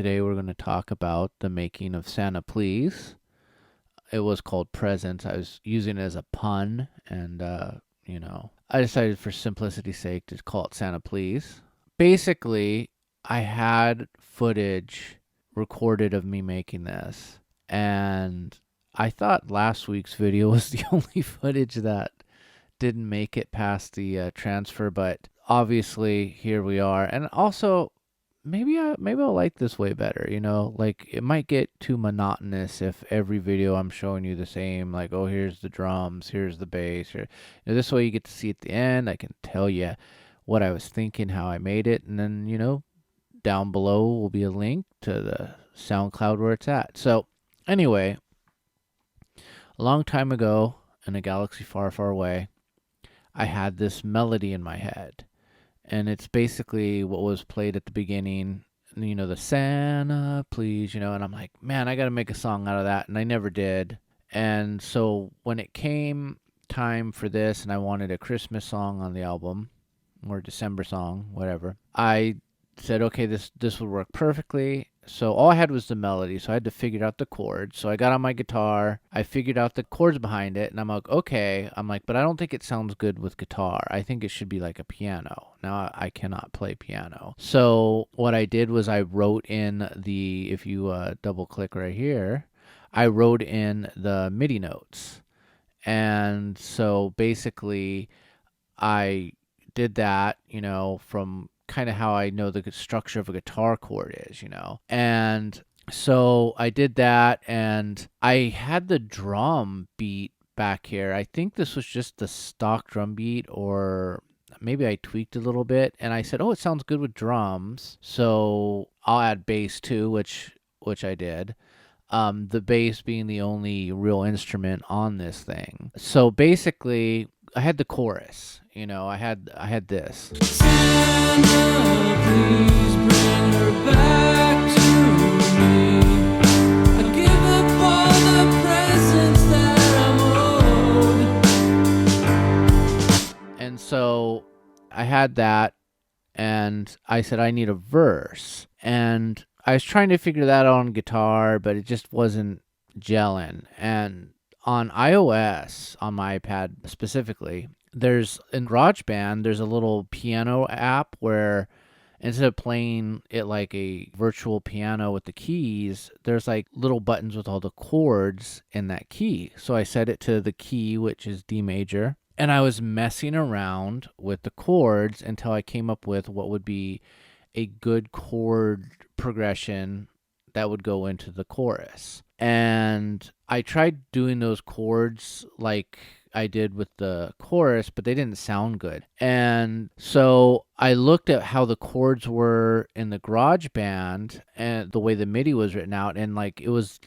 Today we're going to talk about the making of Santa Please. It was called Presents. I was using it as a pun, and, I decided for simplicity's sake to call it Santa Please. Basically, I had footage recorded of me making this, and I thought last week's video was the only footage that didn't make it past the transfer, but obviously here we are. And also, maybe I'll like this way better, like it might get too monotonous if every video I'm showing you the same, like, oh, here's the drums, here's the bass, or this way you get to see at the end. I can tell you what I was thinking, how I made it, and then down below will be a link to the SoundCloud where it's at. So anyway, a long time ago in a galaxy far, far away, I had this melody in my head. And it's basically what was played at the beginning, the Santa Please, and I'm like, man, I got to make a song out of that. And I never did. And so when it came time for this and I wanted a Christmas song on the album, or December song, whatever, I said, okay, this would work perfectly. So all I had was the melody, so I had to figure out the chords. So I got on my guitar, I figured out the chords behind it, and I'm like, okay. but I don't think it sounds good with guitar. I think it should be like a piano. Now I cannot play piano. So what I did was I wrote in if you double click right here, I wrote in the MIDI notes. And so basically I did that, from kind of how I know the structure of a guitar chord is, And so I did that, and I had the drum beat back here. I think this was just the stock drum beat, or maybe I tweaked a little bit, and I said, oh, it sounds good with drums, so I'll add bass too, which I did. The bass being the only real instrument on this thing. So basically, I had the chorus, I had this. Santa, please bring her back to me. I give up all the presents that I'm owed. And so I had that, and I said I need a verse. And I was trying to figure that out on guitar, but it just wasn't gelling. And on iOS, on my iPad specifically, in GarageBand, there's a little piano app where instead of playing it like a virtual piano with the keys, there's like little buttons with all the chords in that key. So I set it to the key, which is D major, and I was messing around with the chords until I came up with what would be a good chord progression that would go into the chorus. And I tried doing those chords like I did with the chorus, but they didn't sound good. And so I looked at how the chords were in the GarageBand and the way the MIDI was written out, and like it was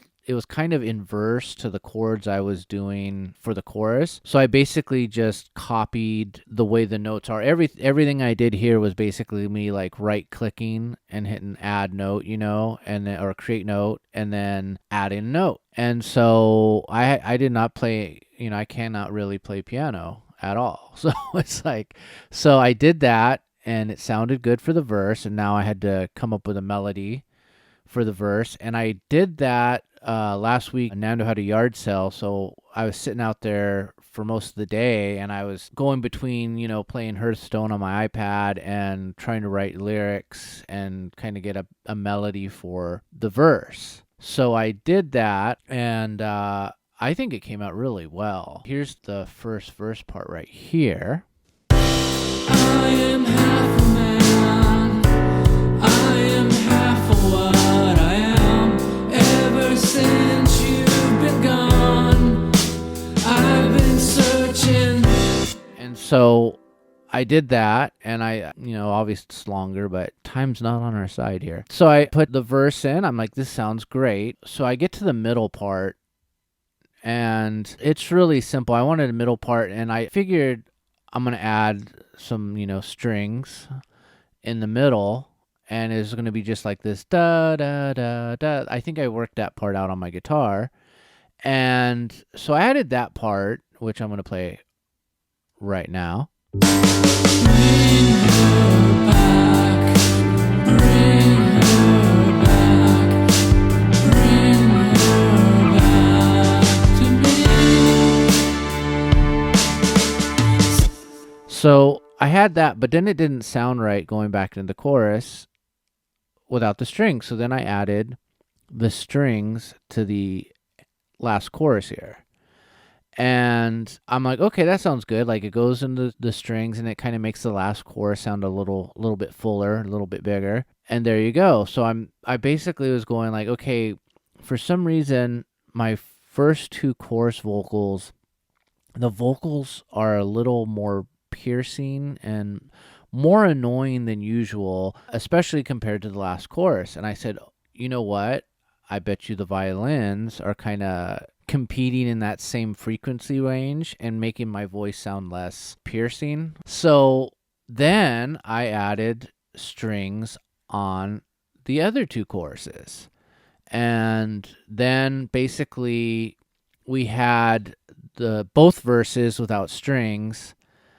kind of inverse to the chords I was doing for the chorus. So I basically just copied the way the notes are. Everything I did here was basically me like right clicking and hitting add note, and then, or create note, and then add in note. And so I did not play, I cannot really play piano at all. So it's like, so I did that, and it sounded good for the verse, and now I had to come up with a melody for the verse. And I did that last week. Nando had a yard sale, so I was sitting out there for most of the day, and I was going between, playing Hearthstone on my iPad and trying to write lyrics and kind of get a melody for the verse. So I did that, and I think it came out really well. Here's the first verse part right here. I am half a man, I am half of what I am. Ever since you've been gone, I've been searching. And so I did that, and I, obviously it's longer, but time's not on our side here. So I put the verse in. I'm like, this sounds great. So I get to the middle part, and it's really simple. I wanted a middle part, and I figured I'm going to add some, strings in the middle, and it's going to be just like this da da da da. I think I worked that part out on my guitar, and so I added that part, which I'm going to play right now. Bring her back, bring her back. had that, but then it didn't sound right going back into the chorus without the strings. So then I added the strings to the last chorus here. And I'm like, okay, that sounds good. Like it goes into the strings and it kind of makes the last chorus sound a little bit fuller, a little bit bigger. And there you go. So I basically was going like, okay, for some reason my first two chorus vocals, the vocals are a little more piercing and more annoying than usual, especially compared to the last chorus. And I said, you know what? I bet you the violins are kind of competing in that same frequency range and making my voice sound less piercing. So then I added strings on the other two choruses. And then basically we had the both verses without strings.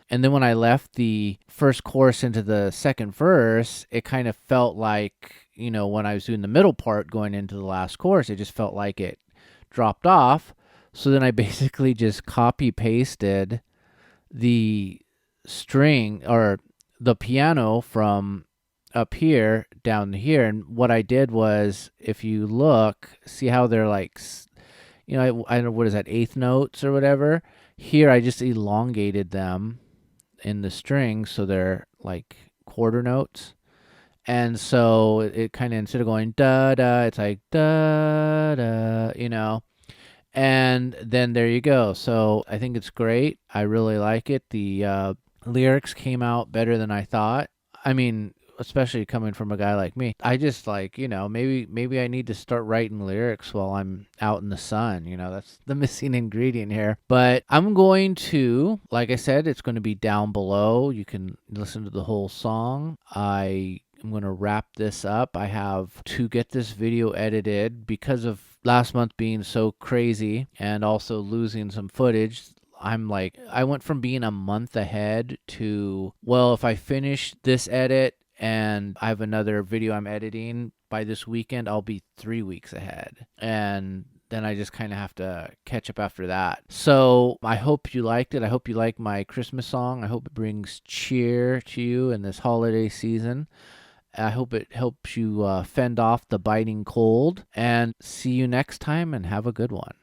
And then when I left the first chorus into the second verse, it kind of felt like, when I was doing the middle part going into the last chorus, it just felt like it dropped off. So then I basically just copy pasted the string or the piano from up here down here. And what I did was, if you look, see how they're like, I don't know, what is that, eighth notes or whatever? Here I just elongated them in the strings so they're like quarter notes. And so it kind of, instead of going da da, it's like da da, and then there you go. So I think it's great. I really like it. The lyrics came out better than I thought. I mean, especially coming from a guy like me. I just like, maybe I need to start writing lyrics while I'm out in the sun. That's the missing ingredient here. But I'm going to, like I said, it's going to be down below. You can listen to the whole song. I'm going to wrap this up. I have to get this video edited because of last month being so crazy and also losing some footage. I went from being a month ahead to, well, if I finish this edit and I have another video I'm editing by this weekend, I'll be 3 weeks ahead. And then I just kind of have to catch up after that. So I hope you liked it. I hope you like my Christmas song. I hope it brings cheer to you in this holiday season. I hope it helps you fend off the biting cold. And see you next time, and have a good one.